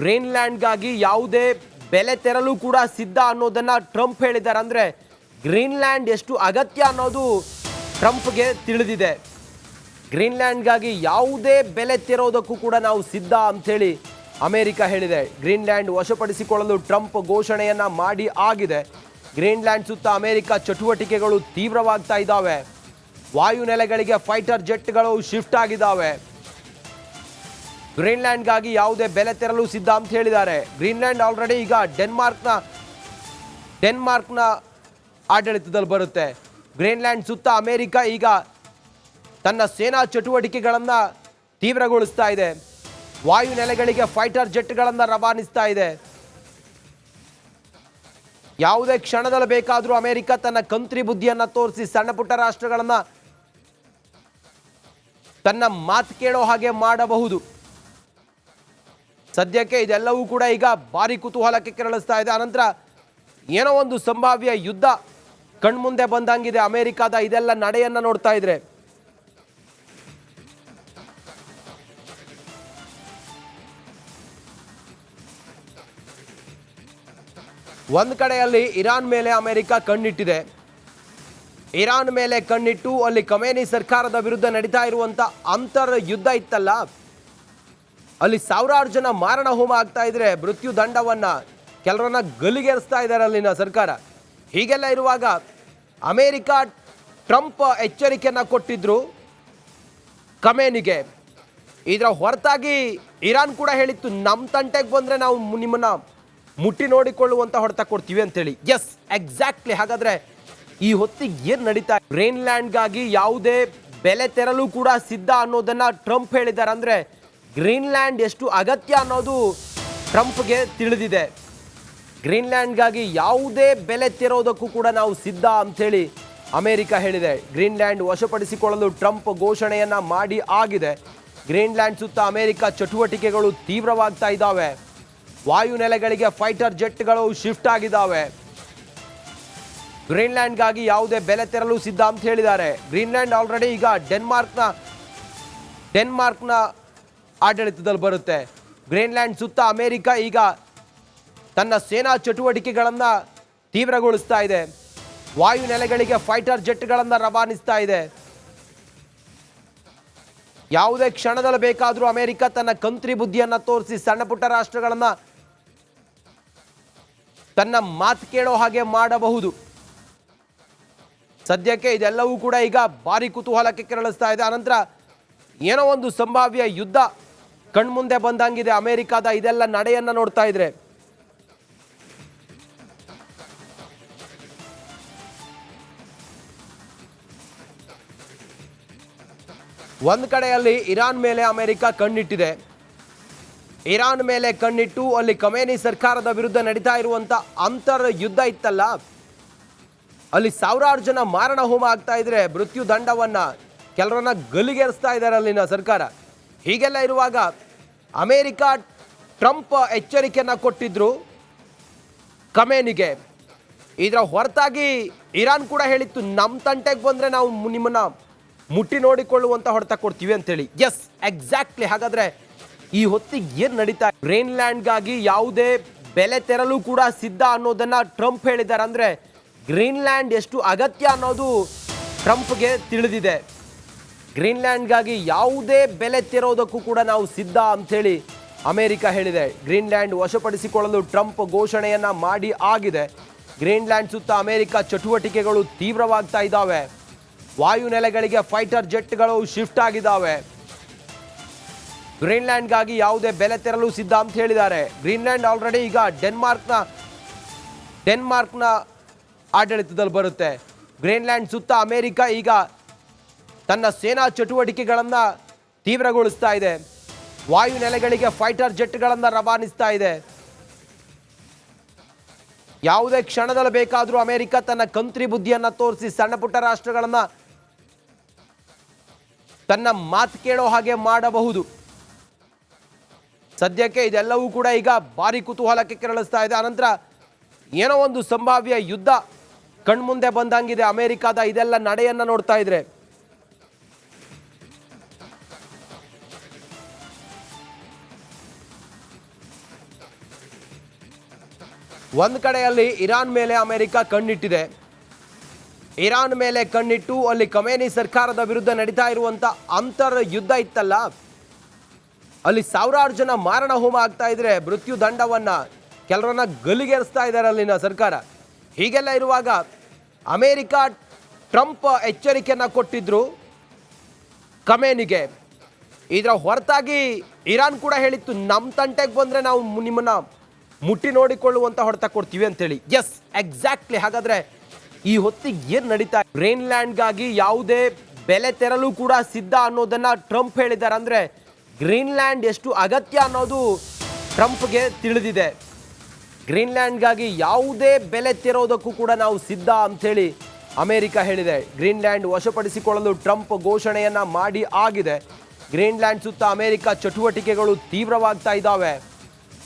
ಗ್ರೀನ್ಲ್ಯಾಂಡ್ಗಾಗಿ ಯಾವುದೇ ಬೆಲೆ ತೆರಲು ಕೂಡ ಸಿದ್ಧ ಅನ್ನೋದನ್ನ ಟ್ರಂಪ್ ಹೇಳಿದ್ದಾರೆ. ಅಂದರೆ ಗ್ರೀನ್ಲ್ಯಾಂಡ್ ಎಷ್ಟು ಅಗತ್ಯ ಅನ್ನೋದು ಟ್ರಂಪ್ಗೆ ತಿಳಿದಿದೆ. ಗ್ರೀನ್ಲ್ಯಾಂಡ್ಗಾಗಿ ಯಾವುದೇ ಬೆಲೆ ತೆರೋದಕ್ಕೂ ಕೂಡ ನಾವು ಸಿದ್ಧ ಅಂಥೇಳಿ ಅಮೆರಿಕ ಹೇಳಿದೆ. ಗ್ರೀನ್ಲ್ಯಾಂಡ್ ವಶಪಡಿಸಿಕೊಳ್ಳಲು ಟ್ರಂಪ್ ಘೋಷಣೆಯನ್ನ ಮಾಡಿ ಆಗಿದೆ. ಗ್ರೀನ್ಲ್ಯಾಂಡ್ ಸುತ್ತ ಅಮೆರಿಕ ಚಟುವಟಿಕೆಗಳು ತೀವ್ರವಾಗ್ತಾ ಇದ್ದಾವೆ. ವಾಯುನೆಲೆಗಳಿಗೆ ಫೈಟರ್ ಜೆಟ್ಗಳು ಶಿಫ್ಟ್ ಆಗಿದ್ದಾವೆ. ಗ್ರೀನ್ಲ್ಯಾಂಡ್ಗಾಗಿ ಯಾವುದೇ ಬೆಲೆ ತೆರಲು ಸಿದ್ಧ ಅಂತ ಹೇಳಿದ್ದಾರೆ. ಗ್ರೀನ್ಲ್ಯಾಂಡ್ ಆಲ್ರೆಡಿ ಈಗ ಡೆನ್ಮಾರ್ಕ್ನ ಆಡಳಿತದಲ್ಲಿ ಬರುತ್ತೆ. ಗ್ರೀನ್ಲ್ಯಾಂಡ್ ಸುತ್ತ ಅಮೆರಿಕ ಈಗ ತನ್ನ ಸೇನಾ ಚಟುವಟಿಕೆಗಳನ್ನು ತೀವ್ರಗೊಳಿಸ್ತಾ ಇದೆ. ವಾಯುನೆಲೆಗಳಿಗೆ ಫೈಟರ್ ಜೆಟ್ಗಳನ್ನು ರವಾನಿಸ್ತಾ ಇದೆ. ಯಾವುದೇ ಕ್ಷಣದಲ್ಲಿ ಬೇಕಾದರೂ ಅಮೆರಿಕ ತನ್ನ ಕಂತ್ರಿ ಬುದ್ಧಿಯನ್ನು ತೋರಿಸಿ ಸಣ್ಣ ಪುಟ್ಟ ರಾಷ್ಟ್ರಗಳನ್ನು ತನ್ನ ಮಾತು ಕೇಳೋ ಹಾಗೆ ಮಾಡಬಹುದು. ಸದ್ಯಕ್ಕೆ ಇದೆಲ್ಲವೂ ಕೂಡ ಈಗ ಭಾರಿ ಕುತೂಹಲಕ್ಕೆ ಕೆರಳಿಸ್ತಾ ಇದೆ. ಅನಂತರ ಏನೋ ಒಂದು ಸಂಭಾವ್ಯ ಯುದ್ಧ ಕಣ್ಮುಂದೆ ಬಂದಂಗಿದೆ ಅಮೆರಿಕದ ಇದೆಲ್ಲ ನಡೆಯನ್ನ ನೋಡ್ತಾ ಇದ್ರೆ. ಒಂದು ಕಡೆಯಲ್ಲಿ ಇರಾನ್ ಮೇಲೆ ಅಮೆರಿಕ ಕಣ್ಣಿಟ್ಟಿದೆ. ಇರಾನ್ ಮೇಲೆ ಕಣ್ಣಿಟ್ಟು ಅಲ್ಲಿ ಖಮೇನಿ ಸರ್ಕಾರದ ವಿರುದ್ಧ ನಡೀತಾ ಇರುವಂಥ ಅಂತರ್ ಯುದ್ಧ ಇತ್ತಲ್ಲ, ಅಲ್ಲಿ ಸಾವಿರಾರು ಜನ ಮಾರಣ ಹೋಮ ಆಗ್ತಾ ಇದ್ರೆ, ಮೃತ್ಯು ದಂಡವನ್ನ ಕೆಲವರನ್ನ ಗಲ್ಲಿಗೇರಿಸ್ತಾ ಇದ್ದಾರೆ ಅಲ್ಲಿನ ಸರ್ಕಾರ. ಹೀಗೆಲ್ಲ ಇರುವಾಗ ಅಮೆರಿಕ ಟ್ರಂಪ್ ಎಚ್ಚರಿಕೆಯನ್ನ ಕೊಟ್ಟಿದ್ರು ಖಮೇನಿಗೆ. ಇದರ ಹೊರತಾಗಿ ಇರಾನ್ ಕೂಡ ಹೇಳಿತ್ತು, ನಮ್ಮ ತಂಟೆಗೆ ಬಂದರೆ ನಾವು ನಿಮ್ಮನ್ನ ಮುಟ್ಟಿ ನೋಡಿಕೊಳ್ಳುವಂಥ ಹೊಡೆತ ಕೊಡ್ತೀವಿ ಅಂತೇಳಿ. Yes, exactly. ಹಾಗಾದ್ರೆ ಈ ಹೊತ್ತಿಗೆ ಏನು ನಡೀತಾ ಇದೆ? ಗ್ರೀನ್ಲ್ಯಾಂಡ್ಗಾಗಿ ಯಾವುದೇ ಬೆಲೆ ತೆರಲು ಕೂಡ ಸಿದ್ಧ ಅನ್ನೋದನ್ನ ಟ್ರಂಪ್ ಹೇಳಿದ್ದಾರೆ. ಅಂದರೆ ಗ್ರೀನ್ಲ್ಯಾಂಡ್ ಎಷ್ಟು ಅಗತ್ಯ ಅನ್ನೋದು ಟ್ರಂಪ್ಗೆ ತಿಳಿದಿದೆ. ಗ್ರೀನ್ಲ್ಯಾಂಡ್ಗಾಗಿ ಯಾವುದೇ ಬೆಲೆ ತೆರೋದಕ್ಕೂ ಕೂಡ ನಾವು ಸಿದ್ಧ ಅಂಥೇಳಿ ಅಮೆರಿಕ ಹೇಳಿದೆ. ಗ್ರೀನ್ಲ್ಯಾಂಡ್ ವಶಪಡಿಸಿಕೊಳ್ಳಲು ಟ್ರಂಪ್ ಘೋಷಣೆಯನ್ನ ಮಾಡಿ ಆಗಿದೆ. ಗ್ರೀನ್ಲ್ಯಾಂಡ್ ಸುತ್ತ ಅಮೆರಿಕ ಚಟುವಟಿಕೆಗಳು ತೀವ್ರವಾಗ್ತಾ ಇದ್ದಾವೆ. ವಾಯುನೆಲೆಗಳಿಗೆ ಫೈಟರ್ ಜೆಟ್ಗಳು ಶಿಫ್ಟ್ ಆಗಿದ್ದಾವೆ. ಗ್ರೀನ್ಲ್ಯಾಂಡ್ಗಾಗಿ ಯಾವುದೇ ಬೆಲೆ ತೆರಲು ಸಿದ್ಧ ಅಂತ ಹೇಳಿದ್ದಾರೆ. ಗ್ರೀನ್ಲ್ಯಾಂಡ್ ಆಲ್ರೆಡಿ ಈಗ ಡೆನ್ಮಾರ್ಕ್ನ ಆಡಳಿತದಲ್ಲಿ ಬರುತ್ತೆ. ಗ್ರೀನ್ಲ್ಯಾಂಡ್ ಸುತ್ತ ಅಮೆರಿಕ ಈಗ ತನ್ನ ಸೇನಾ ಚಟುವಟಿಕೆಗಳನ್ನು ತೀವ್ರಗೊಳಿಸ್ತಾ ಇದೆ. ವಾಯುನೆಲೆಗಳಿಗೆ ಫೈಟರ್ ಜೆಟ್ಗಳನ್ನು ರವಾನಿಸ್ತಾ ಇದೆ. ಯಾವುದೇ ಕ್ಷಣದಲ್ಲಿ ಬೇಕಾದರೂ ಅಮೆರಿಕ ತನ್ನ ಕಂತ್ರಿ ಬುದ್ಧಿಯನ್ನು ತೋರಿಸಿ ಸಣ್ಣ ಪುಟ್ಟ ರಾಷ್ಟ್ರಗಳನ್ನು ತನ್ನ ಮಾತು ಕೇಳೋ ಹಾಗೆ ಮಾಡಬಹುದು. ಸದ್ಯಕ್ಕೆ ಇದೆಲ್ಲವೂ ಕೂಡ ಈಗ ಭಾರಿ ಕುತೂಹಲಕ್ಕೆ ಕೆರಳಿಸ್ತಾ ಇದೆ. ಅನಂತರ ಏನೋ ಒಂದು ಸಂಭಾವ್ಯ ಯುದ್ಧ ಕಣ್ಮುಂದೆ ಬಂದಂಗಿದೆ ಅಮೆರಿಕದ ಇದೆಲ್ಲ ನಡೆಯನ್ನ ನೋಡ್ತಾ ಇದ್ರೆ. ಒಂದು ಕಡೆಯಲ್ಲಿ ಇರಾನ್ ಮೇಲೆ ಅಮೆರಿಕ ಕಣ್ಣಿಟ್ಟಿದೆ. ಇರಾನ್ ಮೇಲೆ ಕಣ್ಣಿಟ್ಟು ಅಲ್ಲಿ ಖಮೇನಿ ಸರ್ಕಾರದ ವಿರುದ್ಧ ನಡೀತಾ ಇರುವಂಥ ಅಂತರ್ ಯುದ್ಧ ಇತ್ತಲ್ಲ, ಅಲ್ಲಿ ಸಾವಿರಾರು ಜನ ಮಾರಣ ಹೋಮ ಆಗ್ತಾ ಇದ್ರೆ, ಮೃತ್ಯು ದಂಡವನ್ನ ಕೆಲವರನ್ನ ಗಲ್ಲಿಗೇರಿಸ್ತಾ ಇದ್ದಾರೆ ಅಲ್ಲಿನ ಸರ್ಕಾರ. ಹೀಗೆಲ್ಲ ಇರುವಾಗ ಅಮೆರಿಕ ಟ್ರಂಪ್ ಎಚ್ಚರಿಕೆಯನ್ನ ಕೊಟ್ಟಿದ್ರು ಖಮೇನಿಗೆ. ಇದರ ಹೊರತಾಗಿ ಇರಾನ್ ಕೂಡ ಹೇಳಿತ್ತು, ನಮ್ಮ ತಂಟೆಗೆ ಬಂದರೆ ನಾವು ನಿಮ್ಮನ್ನ ಮುಟ್ಟಿ ನೋಡಿಕೊಳ್ಳುವಂಥ ಹೊಡೆತ ಕೊಡ್ತೀವಿ ಅಂತೇಳಿ. Yes, exactly. ಹಾಗಾದ್ರೆ ಈ ಹೊತ್ತಿಗೆ ಏನು ನಡೀತಾ ಇದೆ? ಗ್ರೀನ್ಲ್ಯಾಂಡ್ಗಾಗಿ ಯಾವುದೇ ಬೆಲೆ ತೆರಲು ಕೂಡ ಸಿದ್ಧ ಅನ್ನೋದನ್ನ ಟ್ರಂಪ್ ಹೇಳಿದ್ದಾರೆ. ಅಂದರೆ ಗ್ರೀನ್ಲ್ಯಾಂಡ್ ಎಷ್ಟು ಅಗತ್ಯ ಅನ್ನೋದು ಟ್ರಂಪ್ಗೆ ತಿಳಿದಿದೆ. ಗ್ರೀನ್ಲ್ಯಾಂಡ್ಗಾಗಿ ಯಾವುದೇ ಬೆಲೆ ತೆರೋದಕ್ಕೂ ಕೂಡ ನಾವು ಸಿದ್ಧ ಅಂಥೇಳಿ ಅಮೆರಿಕ ಹೇಳಿದೆ. ಗ್ರೀನ್ಲ್ಯಾಂಡ್ ವಶಪಡಿಸಿಕೊಳ್ಳಲು ಟ್ರಂಪ್ ಘೋಷಣೆಯನ್ನ ಮಾಡಿ ಆಗಿದೆ. ಗ್ರೀನ್ಲ್ಯಾಂಡ್ ಸುತ್ತ ಅಮೆರಿಕ ಚಟುವಟಿಕೆಗಳು ತೀವ್ರವಾಗ್ತಾ ಇದ್ದಾವೆ. ವಾಯುನೆಲೆಗಳಿಗೆ ಫೈಟರ್ ಜೆಟ್ಗಳು ಶಿಫ್ಟ್ ಆಗಿದ್ದಾವೆ. ಗ್ರೀನ್ಲ್ಯಾಂಡ್ಗಾಗಿ ಯಾವುದೇ ಬೆಲೆ ತೆರಲು ಸಿದ್ಧ ಅಂತ ಹೇಳಿದ್ದಾರೆ. ಗ್ರೀನ್ಲ್ಯಾಂಡ್ ಆಲ್ರೆಡಿ ಈಗ ಡೆನ್ಮಾರ್ಕ್ನ ಆಡಳಿತದಲ್ಲಿ ಬರುತ್ತೆ. ಗ್ರೀನ್ಲ್ಯಾಂಡ್ ಸುತ್ತ ಅಮೆರಿಕ ಈಗ ತನ್ನ ಸೇನಾ ಚಟುವಟಿಕೆಗಳನ್ನು ತೀವ್ರಗೊಳಿಸ್ತಾ ಇದೆ. ವಾಯುನೆಲೆಗಳಿಗೆ ಫೈಟರ್ ಜೆಟ್ಗಳನ್ನು ರವಾನಿಸ್ತಾ ಇದೆ. ಯಾವುದೇ ಕ್ಷಣದಲ್ಲಿ ಬೇಕಾದರೂ ಅಮೆರಿಕ ತನ್ನ ಕಂತ್ರಿ ಬುದ್ಧಿಯನ್ನು ತೋರಿಸಿ ಸಣ್ಣ ಪುಟ್ಟ ರಾಷ್ಟ್ರಗಳನ್ನು ತನ್ನ ಮಾತು ಕೇಳೋ ಹಾಗೆ ಮಾಡಬಹುದು. ಸದ್ಯಕ್ಕೆ ಇದೆಲ್ಲವೂ ಕೂಡ ಈಗ ಭಾರಿ ಕುತೂಹಲಕ್ಕೆ ಕೆರಳಿಸ್ತಾ ಇದೆ. ಅನಂತರ ಏನೋ ಒಂದು ಸಂಭಾವ್ಯ ಯುದ್ಧ ಕಣ್ಮುಂದೆ ಬಂದಂಗಿದೆ ಅಮೆರಿಕದ ಇದೆಲ್ಲ ನಡೆಯನ್ನ ನೋಡ್ತಾ ಇದ್ರೆ. ಒಂದು ಕಡೆಯಲ್ಲಿ ಇರಾನ್ ಮೇಲೆ ಅಮೆರಿಕ ಕಣ್ಣಿಟ್ಟಿದೆ. ಇರಾನ್ ಮೇಲೆ ಕಣ್ಣಿಟ್ಟು ಅಲ್ಲಿ ಖಮೇನಿ ಸರ್ಕಾರದ ವಿರುದ್ಧ ನಡೀತಾ ಇರುವಂಥ ಅಂತರ್ ಯುದ್ಧ ಇತ್ತಲ್ಲ, ಅಲ್ಲಿ ಸಾವಿರಾರು ಜನ ಮಾರಣ ಹೋಮ ಆಗ್ತಾ ಇದ್ರೆ, ಮೃತ್ಯು ದಂಡವನ್ನು ಕೆಲವರನ್ನ ಗಲ್ಲಿಗೇರಿಸ್ತಾ ಇದ್ದಾರೆ ಅಲ್ಲಿನ ಸರ್ಕಾರ. ಹೀಗೆಲ್ಲ ಇರುವಾಗ ಅಮೆರಿಕ ಟ್ರಂಪ್ ಎಚ್ಚರಿಕೆಯನ್ನು ಕೊಟ್ಟಿದ್ರು ಖಮೇನಿಗೆ. ಇದರ ಹೊರತಾಗಿ ಇರಾನ್ ಕೂಡ ಹೇಳಿತ್ತು, ನಮ್ಮ ತಂಟೆಗೆ ಬಂದರೆ ನಾವು ನಿಮ್ಮನ್ನು ಮುಟ್ಟಿ ನೋಡಿಕೊಳ್ಳುವಂಥ ಹೊಡೆತ ಕೊಡ್ತೀವಿ ಅಂತೇಳಿ. Yes, exactly. ಹಾಗಾದರೆ ಈ ಹೊತ್ತಿಗೆ ಏನು ನಡೀತಾ, ಗ್ರೀನ್ಲ್ಯಾಂಡ್ಗಾಗಿ ಯಾವುದೇ ಬೆಲೆ ತೆರಲು ಕೂಡ ಸಿದ್ಧ ಅನ್ನೋದನ್ನು ಟ್ರಂಪ್ ಹೇಳಿದ್ದಾರೆ. ಅಂದರೆ ಗ್ರೀನ್ಲ್ಯಾಂಡ್ ಎಷ್ಟು ಅಗತ್ಯ ಅನ್ನೋದು ಟ್ರಂಪ್ಗೆ ತಿಳಿದಿದೆ. ಗ್ರೀನ್ಲ್ಯಾಂಡ್ಗಾಗಿ ಯಾವುದೇ ಬೆಲೆ ತೆರೋದಕ್ಕೂ ಕೂಡ ನಾವು ಸಿದ್ಧ ಅಂಥೇಳಿ ಅಮೆರಿಕ ಹೇಳಿದೆ. ಗ್ರೀನ್ಲ್ಯಾಂಡ್ ವಶಪಡಿಸಿಕೊಳ್ಳಲು ಟ್ರಂಪ್ ಘೋಷಣೆಯನ್ನು ಮಾಡಿ ಆಗಿದೆ. ಗ್ರೀನ್ಲ್ಯಾಂಡ್ ಸುತ್ತ ಅಮೆರಿಕ ಚಟುವಟಿಕೆಗಳು ತೀವ್ರವಾಗ್ತಾ ಇದ್ದಾವೆ.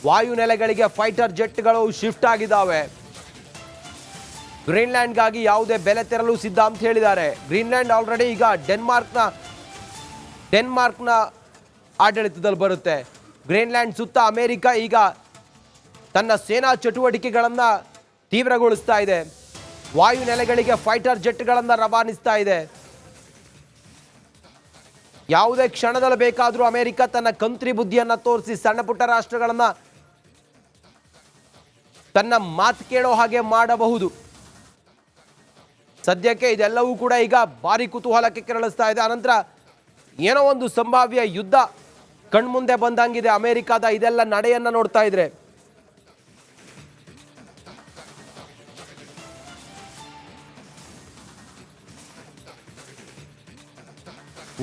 ವಾಯುನೆಲೆಗಳಿಗೆ ಫೈಟರ್ ಜೆಟ್ಗಳು ಶಿಫ್ಟ್ ಆಗಿದ್ದಾವೆ. ಗ್ರೀನ್ಲ್ಯಾಂಡ್ಗಾಗಿ ಯಾವುದೇ ಬೆಲೆ ತೆರಲು ಸಿದ್ಧ ಅಂತ ಹೇಳಿದ್ದಾರೆ. ಗ್ರೀನ್ಲ್ಯಾಂಡ್ ಆಲ್ರೆಡಿ ಈಗ ಡೆನ್ಮಾರ್ಕ್ನ ಆಡಳಿತದಲ್ಲಿ ಬರುತ್ತೆ. ಗ್ರೀನ್ಲ್ಯಾಂಡ್ ಸುತ್ತ ಅಮೆರಿಕ ಈಗ ತನ್ನ ಸೇನಾ ಚಟುವಟಿಕೆಗಳನ್ನು ತೀವ್ರಗೊಳಿಸ್ತಾ ಇದೆ. ವಾಯುನೆಲೆಗಳಿಗೆ ಫೈಟರ್ ಜೆಟ್ಗಳನ್ನು ರವಾನಿಸ್ತಾ ಇದೆ. ಯಾವುದೇ ಕ್ಷಣದಲ್ಲಿ ಬೇಕಾದರೂ ಅಮೆರಿಕ ತನ್ನ ಕಂತ್ರಿ ಬುದ್ಧಿಯನ್ನು ತೋರಿಸಿ ಸಣ್ಣ ಪುಟ್ಟ ರಾಷ್ಟ್ರಗಳನ್ನು ತನ್ನ ಮಾತು ಕೇಳೋ ಹಾಗೆ ಮಾಡಬಹುದು. ಸದ್ಯಕ್ಕೆ ಇದೆಲ್ಲವೂ ಕೂಡ ಈಗ ಭಾರಿ ಕುತೂಹಲಕ್ಕೆ ಕೆರಳಿಸ್ತಾ ಇದೆ. ಅನಂತರ ಏನೋ ಒಂದು ಸಂಭಾವ್ಯ ಯುದ್ಧ ಕಣ್ಮುಂದೆ ಬಂದಂಗಿದೆ ಅಮೆರಿಕದ ಇದೆಲ್ಲ ನಡೆಯನ್ನು ನೋಡ್ತಾ ಇದ್ರೆ.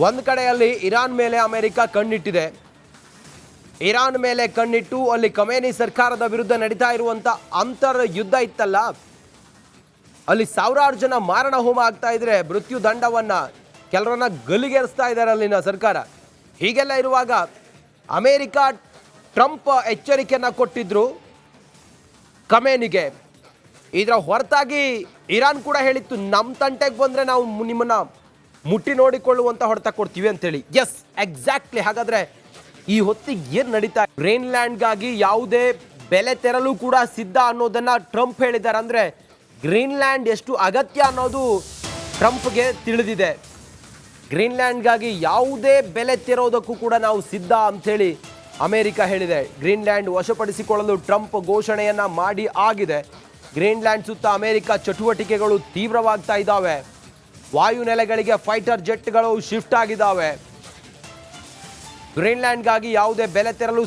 ಒಂದು ಕಡೆಯಲ್ಲಿ ಇರಾನ್ ಮೇಲೆ ಅಮೆರಿಕ ಕಣ್ಣಿಟ್ಟಿದೆ. ಇರಾನ್ ಮೇಲೆ ಕಣ್ಣಿಟ್ಟು ಅಲ್ಲಿ ಖಮೇನಿ ಸರ್ಕಾರದ ವಿರುದ್ಧ ನಡೀತಾ ಇರುವಂಥ ಅಂತರ್ ಯುದ್ಧ ಇತ್ತಲ್ಲ, ಅಲ್ಲಿ ಸಾವಿರಾರು ಜನ ಮಾರಣ ಹೋಮ ಆಗ್ತಾ ಇದ್ರೆ, ಮೃತ್ಯು ದಂಡವನ್ನು ಕೆಲವರನ್ನ ಗಲ್ಲಿಗೇರಿಸ್ತಾ ಇದ್ದಾರೆ ಅಲ್ಲಿನ ಸರ್ಕಾರ. ಹೀಗೆಲ್ಲ ಇರುವಾಗ ಅಮೆರಿಕ ಟ್ರಂಪ್ ಎಚ್ಚರಿಕೆಯನ್ನು ಕೊಟ್ಟಿದ್ರು ಖಮೇನಿಗೆ. ಇದರ ಹೊರತಾಗಿ ಇರಾನ್ ಕೂಡ ಹೇಳಿತ್ತು, ನಮ್ಮ ತಂಟೆಗೆ ಬಂದರೆ ನಾವು ನಿಮ್ಮನ್ನು ಮುಟ್ಟಿ ನೋಡಿಕೊಳ್ಳುವಂಥ ಹೊಡೆತ ಕೊಡ್ತೀವಿ ಅಂತೇಳಿ. Yes, exactly. ಹಾಗಾದರೆ ಈ ಹೊತ್ತಿಗೆ ಏನು ನಡೀತಾ, ಗ್ರೀನ್ಲ್ಯಾಂಡ್ಗಾಗಿ ಯಾವುದೇ ಬೆಲೆ ತೆರಲು ಕೂಡ ಸಿದ್ಧ ಅನ್ನೋದನ್ನು ಟ್ರಂಪ್ ಹೇಳಿದ್ದಾರೆ. ಅಂದರೆ ಗ್ರೀನ್ಲ್ಯಾಂಡ್ ಎಷ್ಟು ಅಗತ್ಯ ಅನ್ನೋದು ಟ್ರಂಪ್ಗೆ ತಿಳಿದಿದೆ. ಗ್ರೀನ್ಲ್ಯಾಂಡ್ಗಾಗಿ ಯಾವುದೇ ಬೆಲೆ ತೆರೋದಕ್ಕೂ ಕೂಡ ನಾವು ಸಿದ್ಧ ಅಂಥೇಳಿ ಅಮೆರಿಕ ಹೇಳಿದೆ. ಗ್ರೀನ್ಲ್ಯಾಂಡ್ ವಶಪಡಿಸಿಕೊಳ್ಳಲು ಟ್ರಂಪ್ ಘೋಷಣೆಯನ್ನು ಮಾಡಿ ಆಗಿದೆ. ಗ್ರೀನ್ಲ್ಯಾಂಡ್ ಸುತ್ತ ಅಮೆರಿಕ ಚಟುವಟಿಕೆಗಳು ತೀವ್ರವಾಗ್ತಾ ಇದ್ದಾವೆ. ವಾಯುನೆಲೆಗಳಿಗೆ ಫೈಟರ್ ಜೆಟ್ಗಳು ಶಿಫ್ಟ್ ಆಗಿದ್ದಾವೆ. ಗ್ರೀನ್ಲ್ಯಾಂಡ್ಗಾಗಿ ಯಾವುದೇ ಬೆಲೆ ತೆರಲು